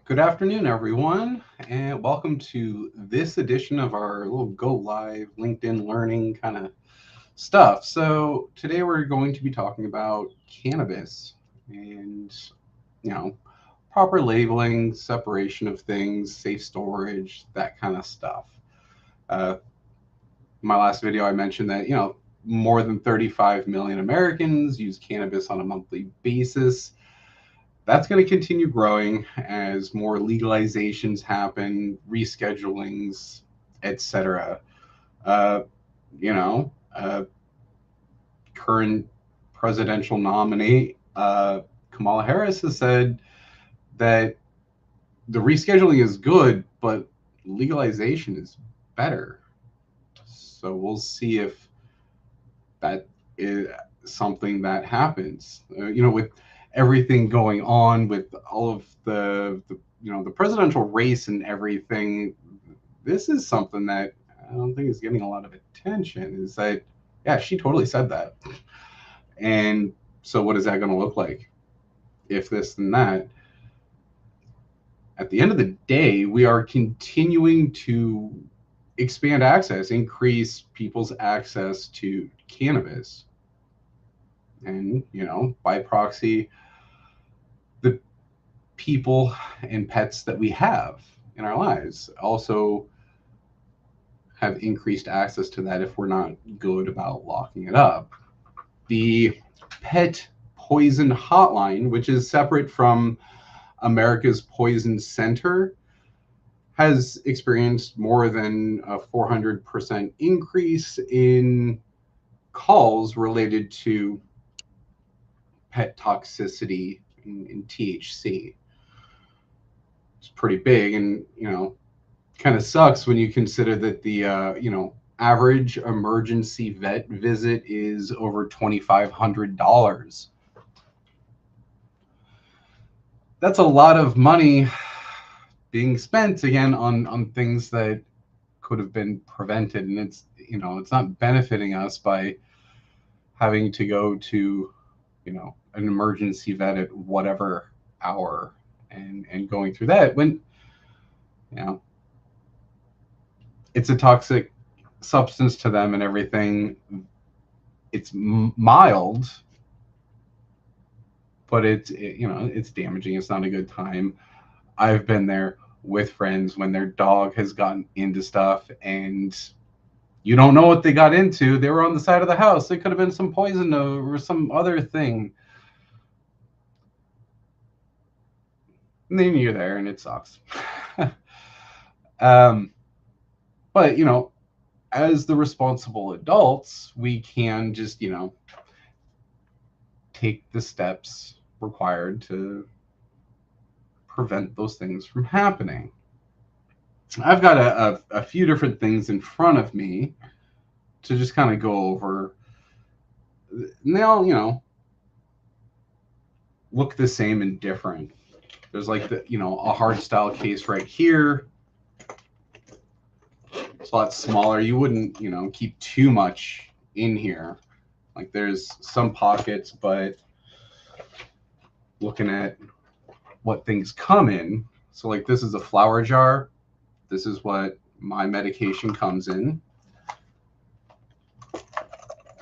Good afternoon, everyone, and welcome to this edition of our little Go Live LinkedIn learning kind of stuff. So, today we're going to be talking about cannabis and, you know, proper labeling, separation of things, safe storage, that kind of stuff. Uh, my last video, I mentioned that, more than 35 million Americans use cannabis on a monthly basis. That's going to continue growing as more legalizations happen, reschedulings, etc. Uh, you know, uh, Current presidential nominee Kamala Harris has said that the rescheduling is good, but legalization is better. So we'll see if that is something that happens. With everything going on, with all of the presidential race and everything, this is something that I don't think is getting a lot of attention. Is that, yeah, she totally said that. And so, what is that going to look like? If this and that. At the end of the day, we are continuing to expand access, increase people's access to cannabis. And, by proxy, the people and pets that we have in our lives also have increased access to that if we're not good about locking it up. The Pet Poison Hotline, which is separate from America's Poison Center, has experienced more than a 400% increase in calls related to pet toxicity in THC. It's pretty big, and kind of sucks when you consider that the average emergency vet visit is over $2,500. That's a lot of money being spent again on things that could have been prevented, and it's not benefiting us by having to go to an emergency vet at whatever hour and going through that when it's a toxic substance to them and everything. It's mild, but it's damaging. It's not a good time. I've been there with friends when their dog has gotten into stuff and you don't know what they got into. They were on the side of the house. It could have been some poison or some other thing. And then you're there and it sucks. But, as the responsible adults, we can just, take the steps required to prevent those things from happening. I've got a few different things in front of me to just kind of go over. And they all, look the same and different. There's like a hard style case right here. It's a lot smaller. You wouldn't, keep too much in here. Like there's some pockets, but looking at what things come in. So like this is a flower jar. This is what my medication comes in.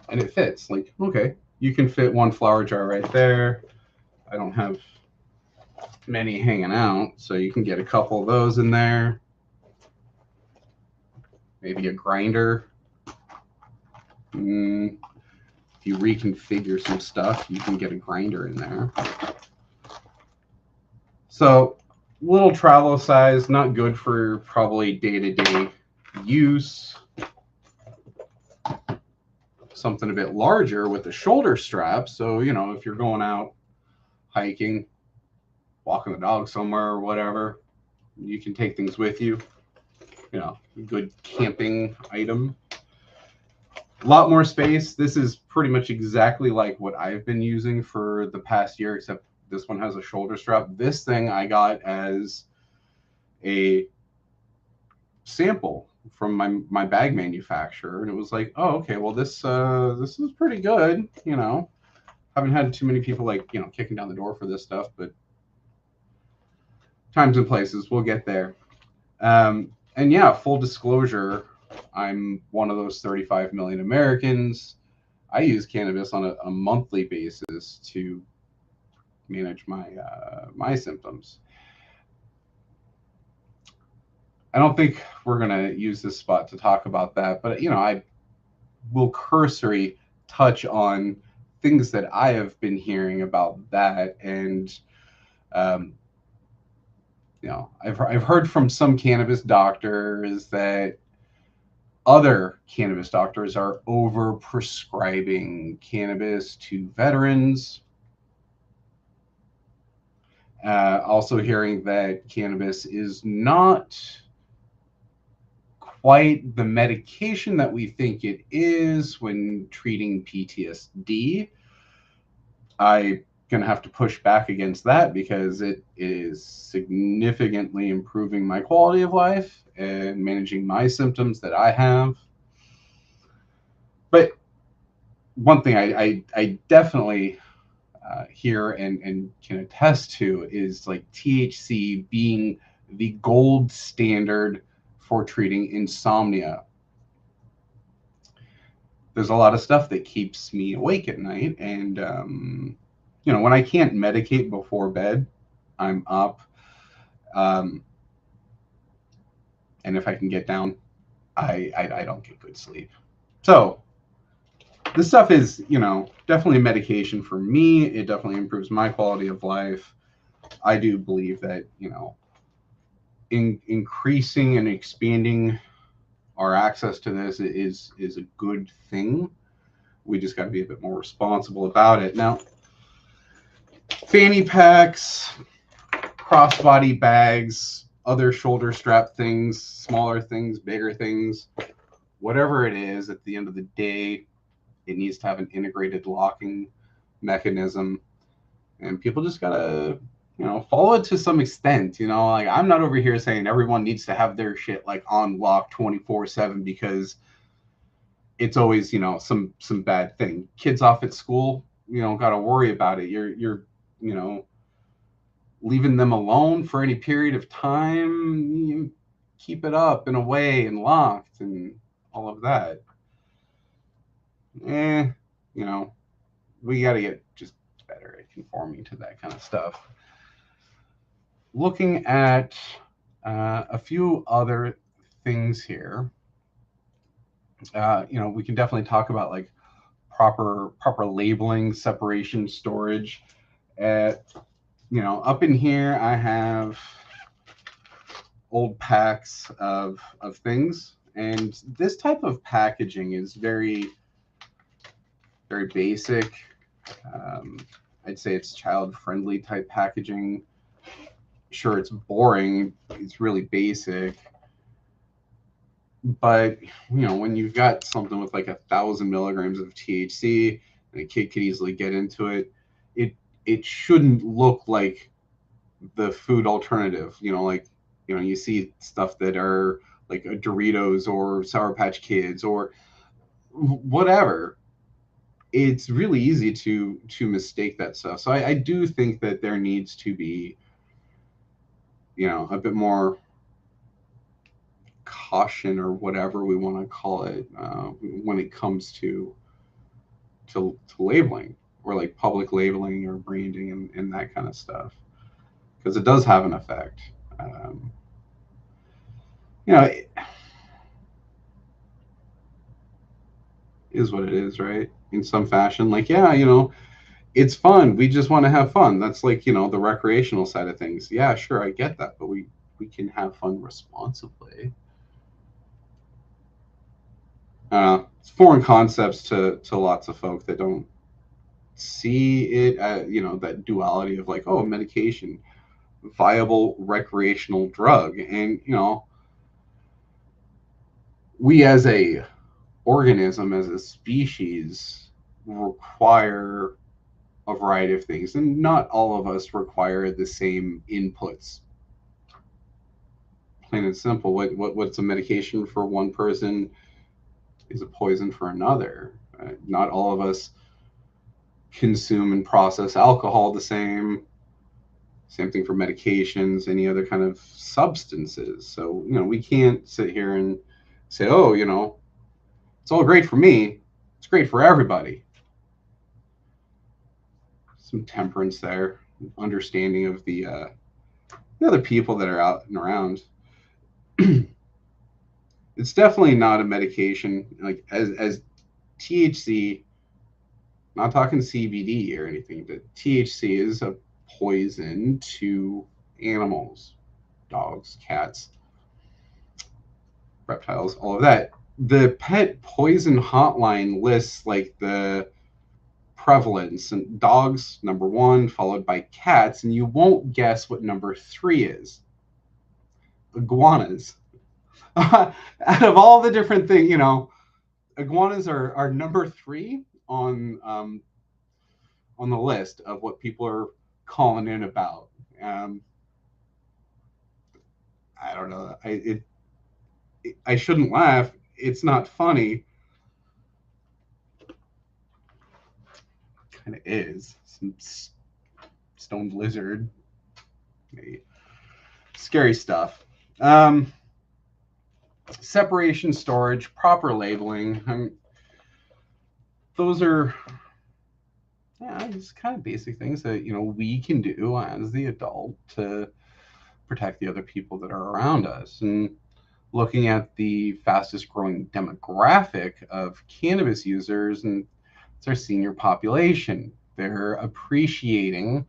And it fits. Like, okay, you can fit one flower jar right there. I don't have many hanging out, so you can get a couple of those in there. Maybe a grinder. If you reconfigure some stuff, you can get a grinder in there. So little travel size, not good for probably day-to-day use. Something a bit larger with a shoulder strap. So, if you're going out hiking, walking the dog somewhere or whatever, you can take things with you. Good camping item. A lot more space. This is pretty much exactly like what I've been using for the past year, except this one has a shoulder strap. This thing I got as a sample from my bag manufacturer, and it was like, oh, okay, well this is pretty good. Haven't had too many people kicking down the door for this stuff, but times and places. We'll get there. And yeah, full disclosure, I'm one of those 35 million Americans. I use cannabis on a monthly basis to manage my symptoms. I don't think we're gonna use this spot to talk about that, but I will cursory touch on things that I have been hearing about that, and um, I've heard from some cannabis doctors that other cannabis doctors are over prescribing cannabis to veterans. Also, hearing that cannabis is not quite the medication that we think it is when treating PTSD. I'm going to have to push back against that because it is significantly improving my quality of life and managing my symptoms that I have. But one thing I definitely hear and can attest to is like THC being the gold standard for treating insomnia. There's a lot of stuff that keeps me awake at night, and when I can't medicate before bed, I'm up, um, and if I can get down, I don't get good sleep. So this stuff is definitely a medication for me. It definitely improves my quality of life. I do believe that increasing and expanding our access to this is a good thing. We just got to be a bit more responsible about it. Now, fanny packs, crossbody bags, other shoulder strap things, smaller things, bigger things, whatever it is, at the end of the day, it needs to have an integrated locking mechanism. And people just gotta, follow it to some extent. Like, I'm not over here saying everyone needs to have their shit like on lock 24/7 because it's always, some bad thing. Kids off at school, gotta worry about it. You're, you know, leaving them alone for any period of time. You keep it up and away and locked and all of that. Eh, you know, we gotta get just better at conforming to that kind of stuff. Looking at a few other things here, we can definitely talk about like proper labeling, separation, storage. At up in here, I have old packs of things, and this type of packaging is very very basic. Um, I'd say it's child friendly type packaging. Sure, it's boring. It's really basic, but when you've got something with like 1,000 milligrams of THC and a kid could easily get into it, it it shouldn't look like the food alternative. Like you see stuff that are like a Doritos or Sour Patch Kids or whatever. It's really easy to mistake that stuff. So I do think that there needs to be a bit more caution or whatever we want to call it when it comes to labeling or like public labeling or branding and that kind of stuff, because it does have an effect. Um, it is what it is, right? In some fashion, like, yeah, it's fun. We just want to have fun. That's like, the recreational side of things. Yeah, sure, I get that, but we can have fun responsibly. It's foreign concepts to lots of folk that don't see it, that duality of like, oh, medication, viable recreational drug, and we as a organism, as a species, require a variety of things, and not all of us require the same inputs. Plain and simple. What's a medication for one person is a poison for another. Not all of us consume and process alcohol the same. Same thing for medications, any other kind of substances. So, we can't sit here and say, oh, it's all great for me. It's great for everybody. Some temperance there, understanding of the other people that are out and around. It's definitely not a medication like as THC. Not talking CBD or anything, but THC is a poison to animals, dogs, cats, reptiles, all of that. The pet poison hotline lists like the prevalence, and dogs number one, followed by cats, and you won't guess what number three is. Iguanas. Out of all the different things, iguanas are number three on the list of what people are calling in about. Um, I don't know. I shouldn't laugh. It's not funny. Kind of is. Some stoned lizard. Scary stuff. Separation, storage, proper labeling. Those are just kind of basic things that we can do as the adult to protect the other people that are around us. And looking at the fastest growing demographic of cannabis users, and it's our senior population. They're appreciating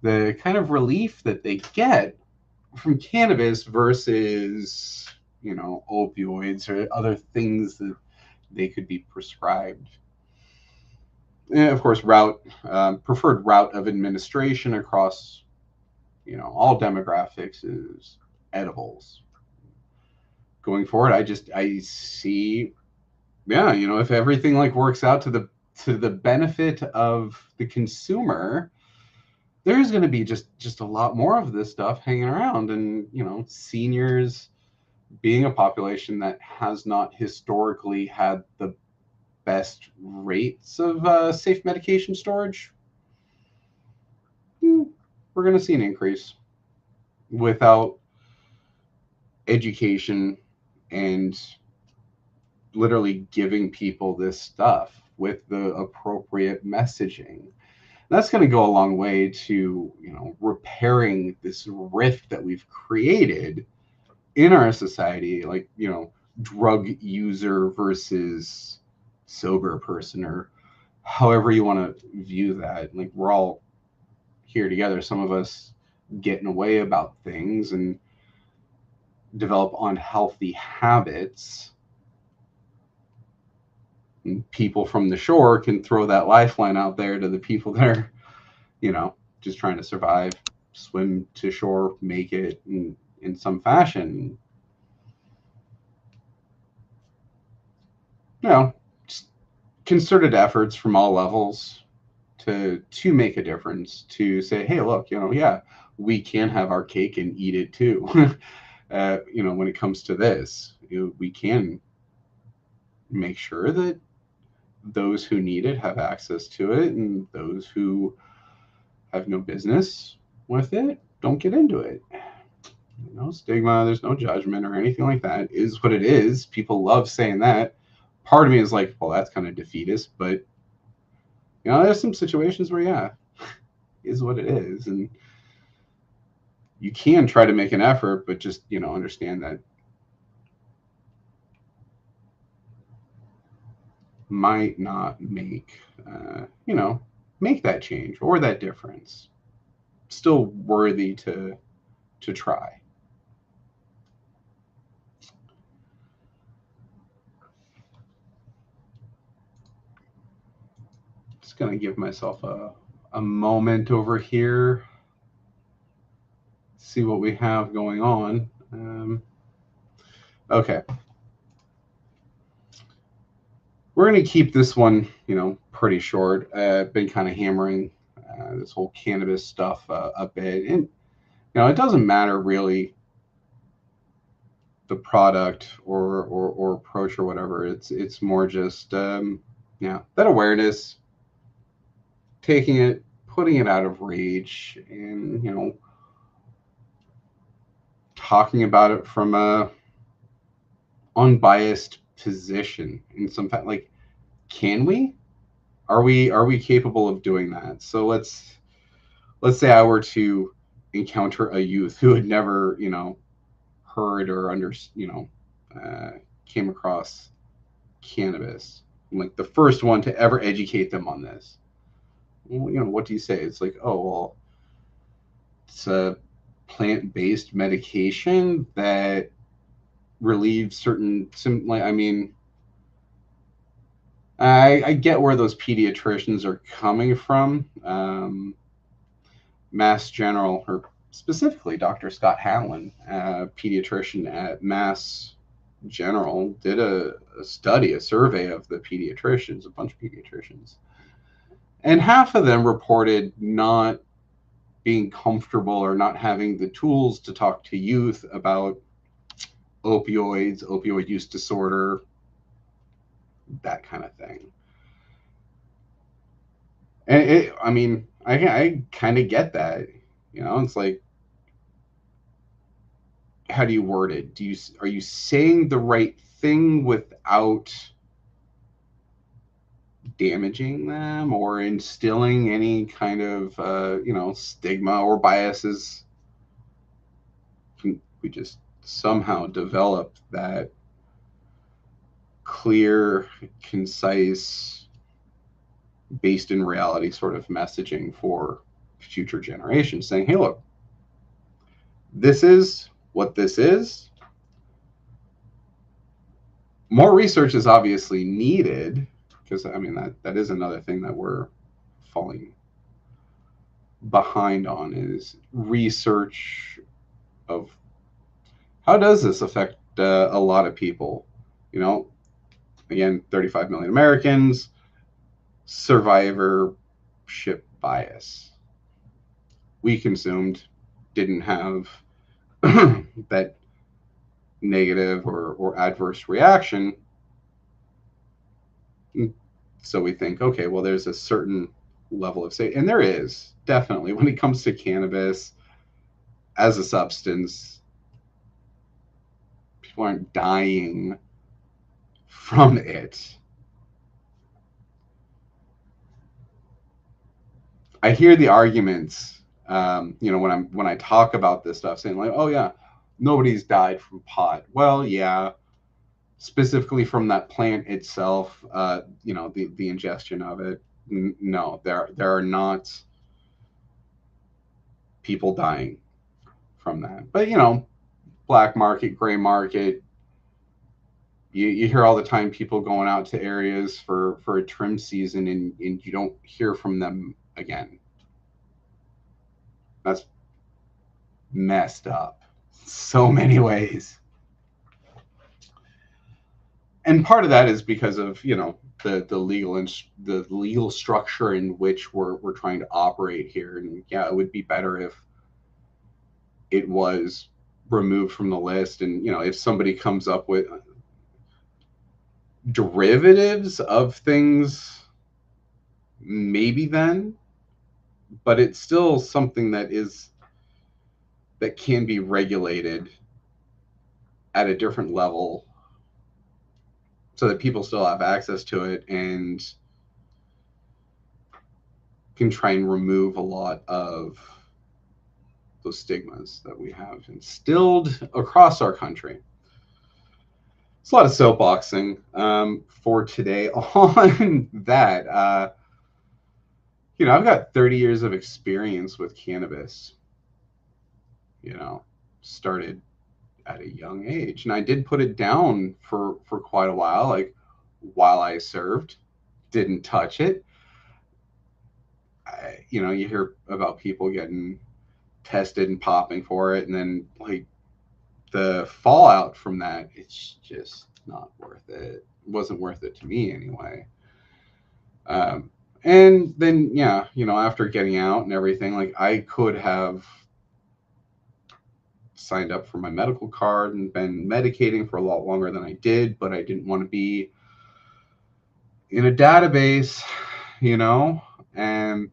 the kind of relief that they get from cannabis versus, opioids or other things that they could be prescribed. And of course, preferred route of administration across, all demographics is edibles. Going forward, I see, yeah, if everything like works out to the benefit of the consumer, there's going to be just a lot more of this stuff hanging around. And seniors being a population that has not historically had the best rates of safe medication storage, we're going to see an increase without education and literally giving people this stuff with the appropriate messaging. That's going to go a long way to repairing this rift that we've created in our society, like drug user versus sober person, or however you want to view that. Like, we're all here together, some of us get in a way about things and develop unhealthy habits. And people from the shore can throw that lifeline out there to the people that are just trying to survive, swim to shore, make it in some fashion. Just concerted efforts from all levels to make a difference, to say, hey, look, yeah, we can have our cake and eat it too. When it comes to this, we can make sure that those who need it have access to it, and those who have no business with it don't get into it. No stigma, there's no judgment or anything like that. It is what it is. People love saying that. Part of me is like, well, that's kind of defeatist, but there's some situations where, yeah, is what it is. And you can try to make an effort, but just, understand that might not make, make that change or that difference. Still worthy to try. Just going to give myself a moment over here, see what we have going on. Okay. We're going to keep this one, pretty short. Been kind of hammering this whole cannabis stuff a bit. And, it doesn't matter really the product or approach or whatever. It's more just, that awareness, taking it, putting it out of reach and, talking about it from a unbiased position in some fact. Like, can we? Are we capable of doing that? So let's say I were to encounter a youth who had never, heard or uh, came across cannabis. I'm like the first one to ever educate them on this. Well, what do you say? It's like, oh well, it's a plant-based medication that relieves certain like, I mean, I get where those pediatricians are coming from. Mass General, or specifically Dr. Scott Hanlon, pediatrician at Mass General, did a study, a survey of the pediatricians, a bunch of pediatricians. And half of them reported not being comfortable or not having the tools to talk to youth about opioids, opioid use disorder, that kind of thing. And I mean, I kind of get that. It's like, how do you word it? Are you saying the right thing without damaging them or instilling any kind of stigma or biases? Can we just somehow develop that clear, concise, based in reality sort of messaging for future generations, saying, hey, look, this is what this is. More research is obviously needed, because I mean that is another thing that we're falling behind on, is research of how does this affect a lot of people. Again, 35 million Americans, survivorship bias. We consumed, didn't have that negative or adverse reaction. So we think, okay, well, there's a certain level of safety. And there is, definitely, when it comes to cannabis as a substance. People aren't dying from it. I hear the arguments, when I talk about this stuff, saying like, oh yeah, nobody's died from pot. Well, yeah, specifically from that plant itself, the ingestion of it. No, there are not people dying from that. But black market, gray market. You hear all the time people going out to areas for a trim season, and you don't hear from them again. That's messed up so many ways. And part of that is because of the legal structure in which we're trying to operate here. And yeah, it would be better if it was removed from the list. And if somebody comes up with derivatives of things, maybe then, but it's still something that can be regulated at a different level so that people still have access to it and can try and remove a lot of those stigmas that we have instilled across our country. It's a lot of soapboxing for today on that. I've got 30 years of experience with cannabis. Started at a young age, and I did put it down for quite a while. Like, while I served, didn't touch it. You hear about people getting tested and popping for it, and then like the fallout from that, it's just not worth it. It wasn't worth it to me anyway. And then after getting out and everything, like, I could have signed up for my medical card and been medicating for a lot longer than I did, but I didn't want to be in a database, and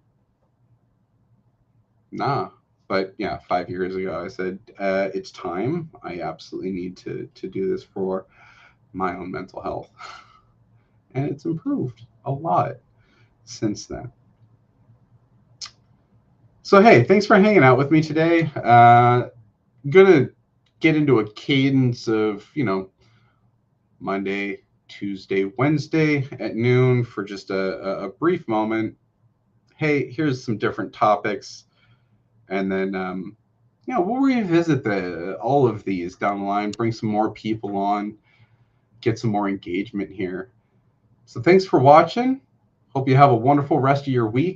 Nah. But yeah, 5 years ago, I said, it's time. I absolutely need to do this for my own mental health. And it's improved a lot since then. So, hey, thanks for hanging out with me today. Gonna get into a cadence of, Monday, Tuesday, Wednesday at noon for just a brief moment. Hey, here's some different topics. And then, we'll revisit all of these down the line, bring some more people on, get some more engagement here. So thanks for watching. Hope you have a wonderful rest of your week.